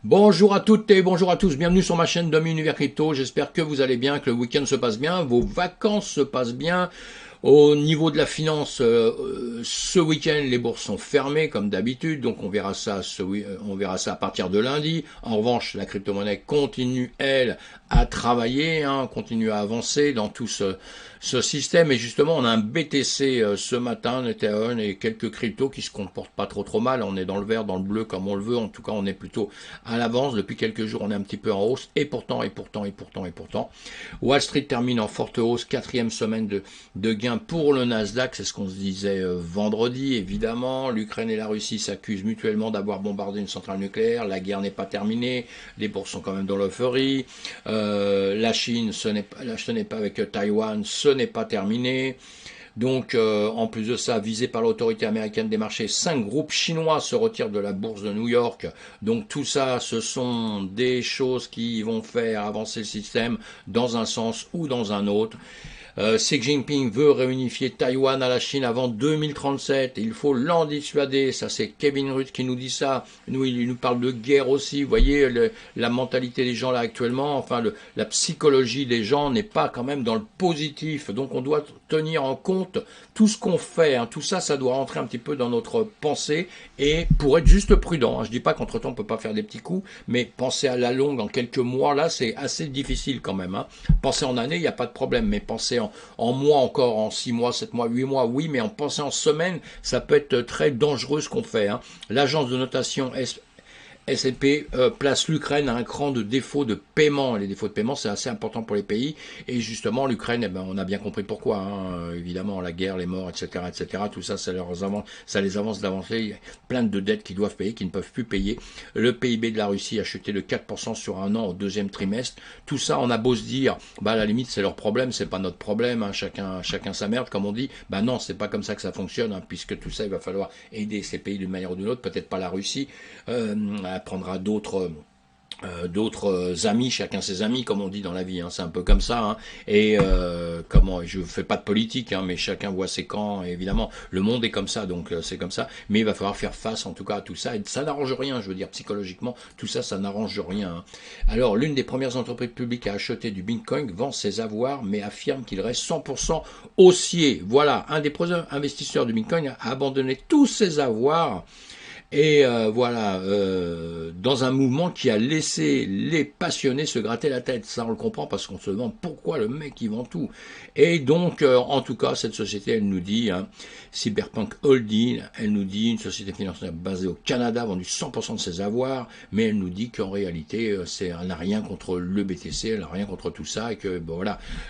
Bonjour à toutes et bonjour à tous, bienvenue sur ma chaîne Dom Univers Crypto, j'espère que vous allez bien, que le week-end se passe bien, vos vacances se passent bien. Au niveau de la finance, ce week-end, les bourses sont fermées comme d'habitude, donc on verra ça on verra ça à partir de lundi. En revanche, la crypto-monnaie continue, elle, à travailler, continue à avancer dans tout ce système. Et justement, on a un BTC ce matin, un Ethereum et quelques cryptos qui se comportent pas trop mal. On est dans le vert, dans le bleu comme on le veut. En tout cas, on est plutôt à l'avance. Depuis quelques jours, on est un petit peu en hausse. Et pourtant, Wall Street termine en forte hausse, quatrième semaine de gains pour le Nasdaq, c'est ce qu'on se disait vendredi, évidemment. L'Ukraine et la Russie s'accusent mutuellement d'avoir bombardé une centrale nucléaire. La guerre n'est pas terminée. Les bourses sont quand même dans l'euphorie. La Chine, ce n'est pas avec Taïwan, ce n'est pas terminé. Donc, en plus de ça, visé par l'autorité américaine des marchés, 5 groupes chinois se retirent de la bourse de New York. Donc, tout ça, ce sont des choses qui vont faire avancer le système dans un sens ou dans un autre. Xi Jinping veut réunifier Taïwan à la Chine avant 2037. Il faut l'en dissuader. Ça, c'est Kevin Rudd qui nous dit ça. Nous, il nous parle de guerre aussi. Vous voyez, la mentalité des gens là actuellement, enfin, la psychologie des gens n'est pas quand même dans le positif. Donc, on doit tenir en compte tout ce qu'on fait. Tout ça, ça doit rentrer un petit peu dans notre pensée et pour être juste prudent. Je dis pas qu'entre-temps, on peut pas faire des petits coups, mais penser à la longue, en quelques mois, là, c'est assez difficile quand même. Penser en année, il n'y a pas de problème, mais penser en mois encore, en 6 mois, 7 mois, 8 mois, oui, mais en pensant en semaine, ça peut être très dangereux ce qu'on fait. L'agence de notation S&P place l'Ukraine à un cran de défaut de paiement. Les défauts de paiement, c'est assez important pour les pays. Et justement, l'Ukraine, on a bien compris pourquoi. Évidemment, la guerre, les morts, etc., tout ça, ça les avance d'avancer. Il y a plein de dettes qu'ils doivent payer, qu'ils ne peuvent plus payer. Le PIB de la Russie a chuté de 4% sur un an au deuxième trimestre. Tout ça, on a beau se dire, à la limite, c'est leur problème, c'est pas notre problème. Chacun sa merde, comme on dit. Non, c'est pas comme ça que ça fonctionne, puisque tout ça, il va falloir aider ces pays d'une manière ou d'une autre. Peut-être pas la Russie. Prendra d'autres amis, chacun ses amis, comme on dit dans la vie, c'est un peu comme ça. Et je fais pas de politique, mais chacun voit ses camps. Et évidemment, le monde est comme ça, donc c'est comme ça. Mais il va falloir faire face, en tout cas, à tout ça. Et ça n'arrange rien, je veux dire, psychologiquement, tout ça, ça n'arrange rien. Alors, l'une des premières entreprises publiques à acheter du Bitcoin vend ses avoirs, mais affirme qu'il reste 100% haussier. Voilà, un des premiers investisseurs du Bitcoin a abandonné tous ses avoirs. Et dans un mouvement qui a laissé les passionnés se gratter la tête. Ça, on le comprend parce qu'on se demande pourquoi le mec, il vend tout. Et donc, en tout cas, cette société, elle nous dit, Cyberpunk Holding, elle nous dit, une société financière basée au Canada, a vendu 100% de ses avoirs, mais elle nous dit qu'en réalité, elle n'a rien contre le BTC, elle n'a rien contre tout ça, et que,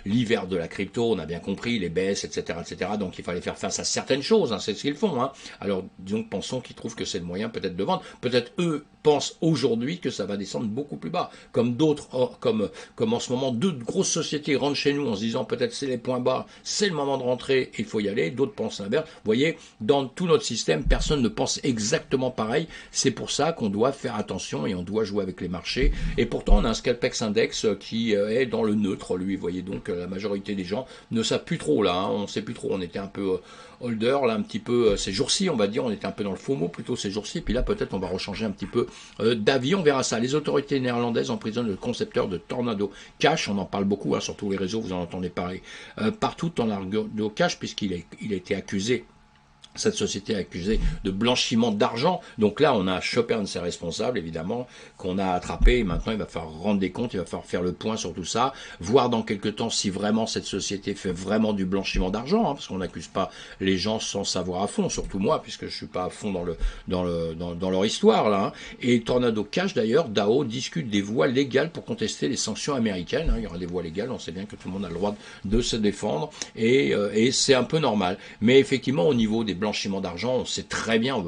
l'hiver de la crypto, on a bien compris, les baisses, etc., donc il fallait faire face à certaines choses, c'est ce qu'ils font. Alors, disons, pensons qu'ils trouvent que c'est le moyen peut-être de vendre. Peut-être eux pensent aujourd'hui que ça va descendre beaucoup plus bas. Comme d'autres, comme en ce moment, deux grosses sociétés rentrent chez nous en se disant peut-être c'est les points bas, c'est le moment de rentrer, il faut y aller. D'autres pensent l'inverse. Vous voyez, dans tout notre système, personne ne pense exactement pareil. C'est pour ça qu'on doit faire attention et on doit jouer avec les marchés. Et pourtant, on a un Scalpex Index qui est dans le neutre, lui. Vous voyez donc, la majorité des gens ne savent plus trop là. On ne sait plus trop. On était un peu holder là, un petit peu ces jours-ci, on va dire. On était un peu dans le FOMO plutôt ces jours-ci. Puis là, peut-être, on va rechanger un petit peu d'avis. On verra ça. Les autorités néerlandaises emprisonnent le concepteur de Tornado Cash. On en parle beaucoup, sur tous les réseaux. Vous en entendez parler partout. Tornado Cash, puisqu'il a été accusé. Cette société est accusée de blanchiment d'argent. Donc là, on a chopé un de ses responsables, évidemment, qu'on a attrapé. Et maintenant, il va falloir rendre des comptes, il va falloir faire le point sur tout ça, voir dans quelques temps si vraiment cette société fait vraiment du blanchiment d'argent, parce qu'on n'accuse pas les gens sans savoir à fond, surtout moi, puisque je suis pas à fond dans leur histoire, là. Et Tornado Cash, d'ailleurs, DAO discute des voies légales pour contester les sanctions américaines. Il y aura des voies légales, on sait bien que tout le monde a le droit de se défendre, et c'est un peu normal. Mais effectivement, au niveau des blanchiment d'argent, on sait très bien, on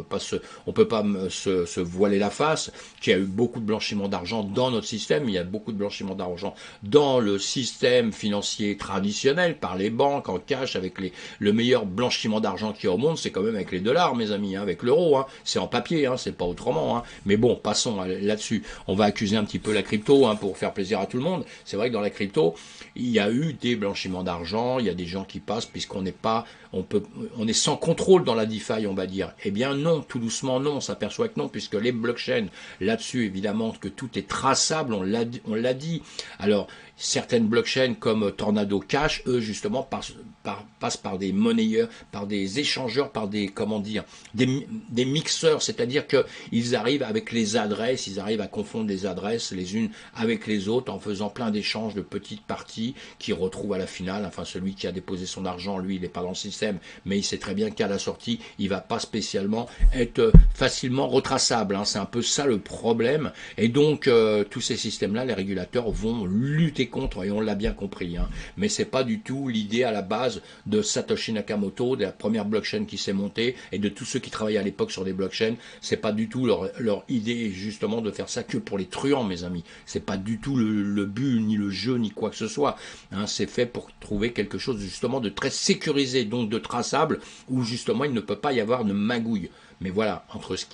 peut pas se voiler la face, qu'il y a eu beaucoup de blanchiment d'argent dans notre système, il y a beaucoup de blanchiment d'argent dans le système financier traditionnel, par les banques, en cash, avec le meilleur blanchiment d'argent qu'il y a au monde, c'est quand même avec les dollars, mes amis, avec l'euro, c'est en papier, c'est pas autrement, mais bon, passons là-dessus. On va accuser un petit peu la crypto, pour faire plaisir à tout le monde. C'est vrai que dans la crypto, il y a eu des blanchiments d'argent, il y a des gens qui passent, puisqu'on n'est pas, on est sans contrôle dans la DeFi, on va dire. Eh bien non, tout doucement non, on s'aperçoit que non, puisque les blockchains, là-dessus, évidemment, que tout est traçable, on l'a dit. Alors, certaines blockchains comme Tornado Cash, eux, justement, passent par des monnayeurs, par des échangeurs, par des, comment dire, des mixeurs, c'est-à-dire qu'ils arrivent avec les adresses, ils arrivent à confondre les adresses les unes avec les autres en faisant plein d'échanges de petites parties qui retrouvent à la finale, enfin celui qui a déposé son argent, lui, il n'est pas dans le système, mais il sait très bien qu'à la sortie, il va pas spécialement être facilement retraçable, hein. C'est un peu ça le problème, et donc tous ces systèmes-là, les régulateurs vont lutter contre, et on l'a bien compris, hein. Mais c'est pas du tout l'idée à la base de Satoshi Nakamoto, de la première blockchain qui s'est montée, et de tous ceux qui travaillaient à l'époque sur des blockchains, c'est pas du tout leur idée justement de faire ça que pour les truands, mes amis. C'est pas du tout le but, ni le jeu, ni quoi que ce soit, hein. C'est fait pour trouver quelque chose justement de très sécurisé, donc de traçable, où justement il ne peut pas y avoir de magouille. Mais voilà, entre ce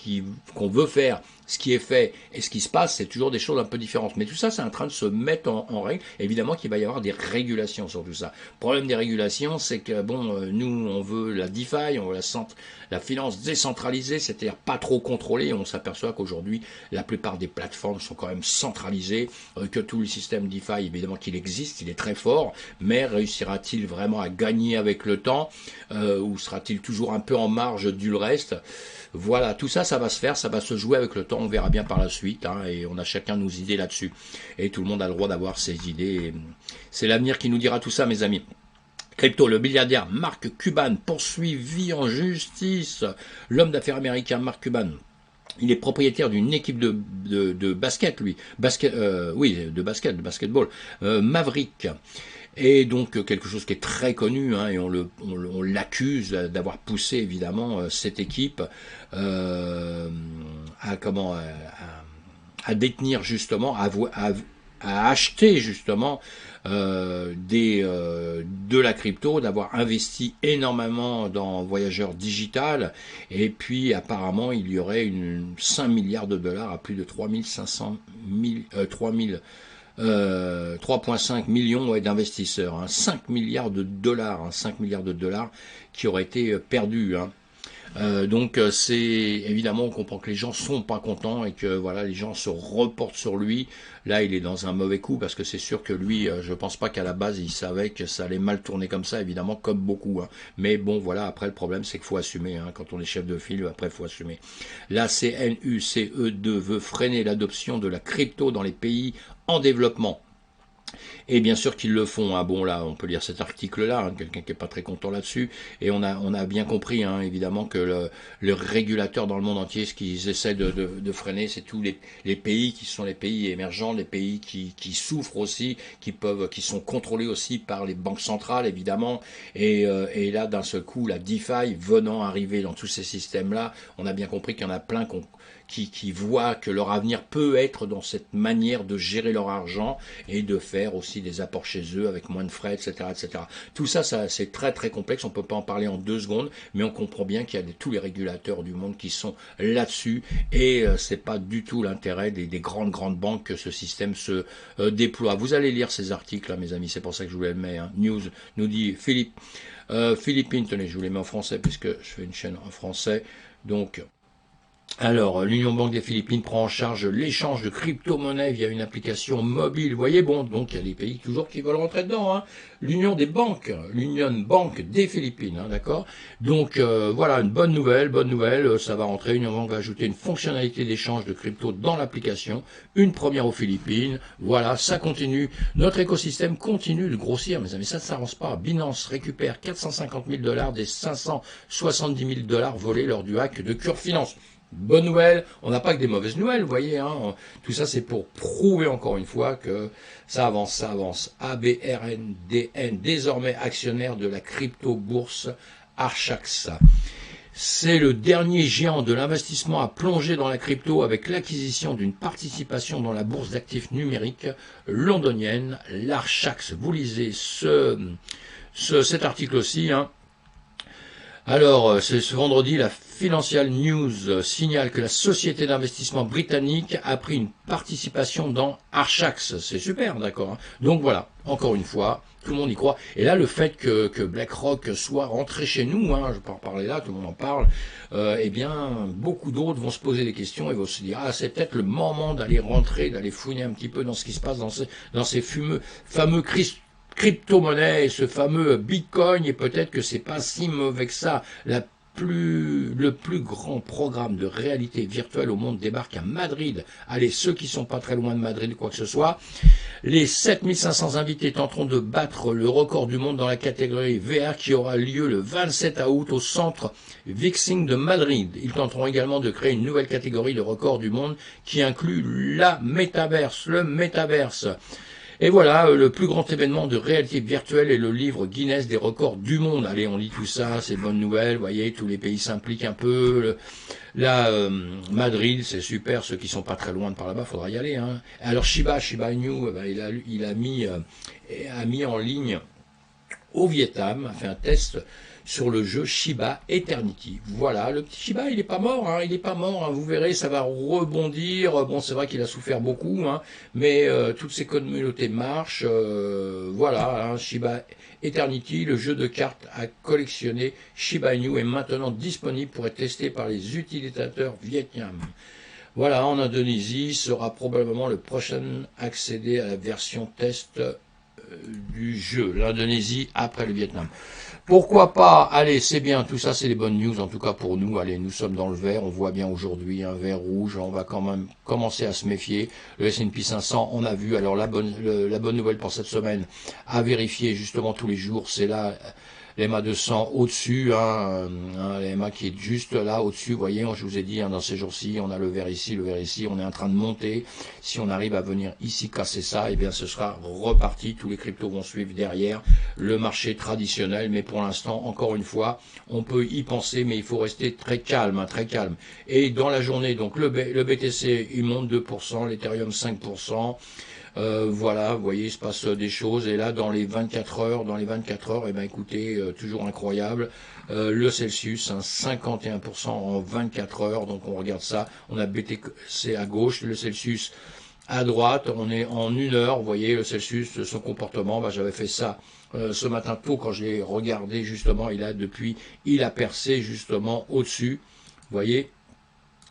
qu'on veut faire, ce qui est fait et ce qui se passe, c'est toujours des choses un peu différentes. Mais tout ça, c'est en train de se mettre en règle. Évidemment qu'il va y avoir des régulations sur tout ça. Le problème des régulations, c'est que, bon, nous, on veut la DeFi, on veut la finance décentralisée, c'est-à-dire pas trop contrôlée. On s'aperçoit qu'aujourd'hui, la plupart des plateformes sont quand même centralisées, que tout le système DeFi, évidemment qu'il existe, il est très fort, mais réussira-t-il vraiment à gagner avec le temps, ou sera-t-il toujours un peu en marge du reste? Voilà, tout ça, ça va se faire, ça va se jouer avec le temps, on verra bien par la suite, hein, et on a chacun nos idées là-dessus. Et tout le monde a le droit d'avoir ses idées. C'est l'avenir qui nous dira tout ça, mes amis. Crypto, le milliardaire Mark Cuban poursuivi en justice. L'homme d'affaires américain Mark Cuban. Il est propriétaire d'une équipe de basket, lui. De basketball. Maverick. Et donc quelque chose qui est très connu, hein, et on l'accuse d'avoir poussé évidemment cette équipe à détenir justement, à acheter justement de la crypto, d'avoir investi énormément dans Voyageur Digital, et puis apparemment il y aurait 5 milliards de dollars à plus de 3,5 millions d'investisseurs, hein, 5 milliards de dollars, hein, 5 milliards de dollars qui auraient été perdus, hein. Donc c'est évidemment, on comprend que les gens sont pas contents et que voilà, les gens se reportent sur lui. Là, il est dans un mauvais coup parce que c'est sûr que lui, je pense pas qu'à la base il savait que ça allait mal tourner comme ça, évidemment, comme beaucoup, hein. Mais bon, voilà, après le problème c'est qu'il faut assumer, hein, quand on est chef de file, après il faut assumer. La CNUCE2 veut freiner l'adoption de la crypto dans les pays en développement. Et bien sûr qu'ils le font, hein. Bon là, on peut lire cet article-là, hein, quelqu'un qui n'est pas très content là-dessus, et on a bien compris, hein, évidemment, que le régulateur dans le monde entier, ce qu'ils essaient de freiner, c'est tous les pays qui sont les pays émergents, les pays qui souffrent aussi, qui sont contrôlés aussi par les banques centrales, évidemment, et là, d'un seul coup, la DeFi venant arriver dans tous ces systèmes-là, on a bien compris qu'il y en a plein qui voient que leur avenir peut être dans cette manière de gérer leur argent et de faire aussi des apports chez eux avec moins de frais, etc. etc. Tout ça, c'est très très complexe, on ne peut pas en parler en 2 secondes, mais on comprend bien qu'il y a tous les régulateurs du monde qui sont là-dessus, et c'est pas du tout l'intérêt des grandes banques que ce système se déploie. Vous allez lire ces articles, là, mes amis, c'est pour ça que je vous les mets, hein. News nous dit Philippines, tenez, je vous les mets en français puisque je fais une chaîne en français, donc... Alors, l'Union Banque des Philippines prend en charge l'échange de crypto-monnaies via une application mobile. Vous voyez, bon, donc il y a des pays toujours qui veulent rentrer dedans, hein. L'Union Banque des Philippines, hein, d'accord. Donc voilà, une bonne nouvelle, ça va rentrer. L'Union Banque va ajouter une fonctionnalité d'échange de crypto dans l'application, une première aux Philippines. Voilà, ça continue. Notre écosystème continue de grossir, mes amis, ça ne s'avance pas. Binance récupère 450 000 $ des 570 000 $ volés lors du hack de Cure Finance. Bonne nouvelle, on n'a pas que des mauvaises nouvelles, vous voyez, hein. Tout ça c'est pour prouver encore une fois que ça avance. ABRNDN, désormais actionnaire de la crypto-bourse Archax. C'est le dernier géant de l'investissement à plonger dans la crypto avec l'acquisition d'une participation dans la bourse d'actifs numériques londonienne, l'Archax. Vous lisez cet article aussi, hein. Alors, c'est ce vendredi, la Financial News signale que la société d'investissement britannique a pris une participation dans Archax. C'est super, d'accord, hein. Donc voilà, encore une fois, tout le monde y croit. Et là, le fait que BlackRock soit rentré chez nous, hein, je peux en parler là, tout le monde en parle, eh bien, beaucoup d'autres vont se poser des questions et vont se dire, ah, c'est peut-être le moment d'aller rentrer, d'aller fouiner un petit peu dans ce qui se passe dans ces fameux crypto-monnaie, ce fameux Bitcoin, et peut-être que c'est pas si mauvais que ça. Le plus grand programme de réalité virtuelle au monde débarque à Madrid. Allez, ceux qui sont pas très loin de Madrid, quoi que ce soit. Les 7500 invités tenteront de battre le record du monde dans la catégorie VR qui aura lieu le 27 août au centre Vixing de Madrid. Ils tenteront également de créer une nouvelle catégorie de record du monde qui inclut le métaverse. Et voilà, le plus grand événement de réalité virtuelle est le livre Guinness des records du monde. Allez, on lit tout ça, c'est bonne nouvelle, vous voyez, tous les pays s'impliquent un peu. Madrid, c'est super, ceux qui sont pas très loin de par là-bas, faudra y aller, hein. Alors Shiba Inu, il a mis en ligne au Vietnam, a fait un test sur le jeu Shiba Eternity. Voilà, le petit Shiba, il est pas mort, hein, il est pas mort, hein, vous verrez, ça va rebondir. Bon, c'est vrai qu'il a souffert beaucoup, hein, mais toutes ces communautés marchent. Voilà, hein, Shiba Eternity, le jeu de cartes à collectionner Shiba Inu est maintenant disponible pour être testé par les utilisateurs vietnamiens. Voilà, en Indonésie, sera probablement le prochain accéder à la version test du jeu, l'Indonésie après le Vietnam. Pourquoi pas? Allez, c'est bien, tout ça c'est les bonnes news, en tout cas pour nous. Allez, nous sommes dans le vert, on voit bien aujourd'hui un vert rouge, on va quand même commencer à se méfier. Le S&P 500, on a vu, alors la bonne nouvelle pour cette semaine, à vérifier justement tous les jours, c'est là l'EMA 200 au-dessus, hein, l'EMA qui est juste là au-dessus, vous voyez, je vous ai dit, hein, dans ces jours-ci, on a le vert ici, on est en train de monter. Si on arrive à venir ici casser ça, eh bien ce sera reparti, tous les cryptos vont suivre derrière le marché traditionnel, mais pour l'instant, encore une fois, on peut y penser, mais il faut rester très calme, hein, très calme. Et dans la journée, donc le BTC, il monte 2%, l'Ethereum 5%, voilà, vous voyez, il se passe des choses. Et là, dans les 24 heures, eh ben, écoutez, toujours incroyable. Le Celsius, hein, 51% en 24 heures. Donc on regarde ça. On a BTC à gauche, le Celsius à droite. On est en 1 heure. Vous voyez, le Celsius, son comportement. Bah, j'avais fait ça ce matin tôt quand je l'ai regardé justement. Il a percé justement au-dessus. Vous voyez,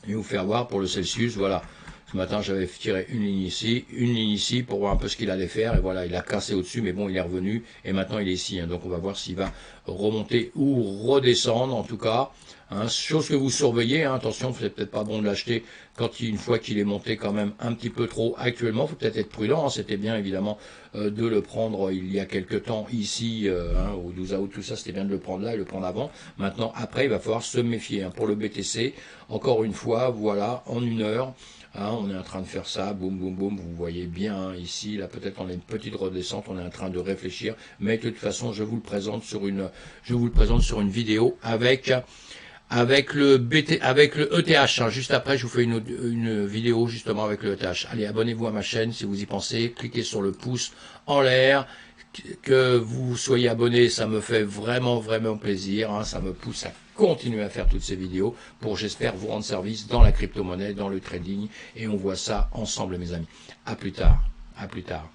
je vais vous faire voir pour le Celsius. Voilà. Ce matin, j'avais tiré une ligne ici pour voir un peu ce qu'il allait faire. Et voilà, il a cassé au-dessus, mais bon, il est revenu. Et maintenant, il est ici. Hein. Donc, on va voir s'il va remonter ou redescendre, en tout cas. Hein, chose que vous surveillez. Hein. Attention, c'est peut-être pas bon de l'acheter une fois qu'il est monté quand même un petit peu trop actuellement. Il faut peut-être être prudent. Hein. C'était bien, évidemment, de le prendre il y a quelques temps ici, hein, au 12 août, tout ça. C'était bien de le prendre là et le prendre avant. Maintenant, après, il va falloir se méfier. Hein. Pour le BTC, encore une fois, voilà, en 1 heure. Hein, on est en train de faire ça, boum, boum, boum, vous voyez bien, hein, ici, là peut-être on a une petite redescente, on est en train de réfléchir, mais de toute façon, je vous le présente sur une vidéo avec le ETH, hein. Juste après, je vous fais une vidéo justement avec le ETH. Allez, abonnez-vous à ma chaîne si vous y pensez, cliquez sur le pouce en l'air, que vous soyez abonné, ça me fait vraiment, vraiment plaisir, hein, ça me pousse à continuer à faire toutes ces vidéos pour, j'espère, vous rendre service dans la crypto-monnaie, dans le trading, et on voit ça ensemble, mes amis. À plus tard. À plus tard.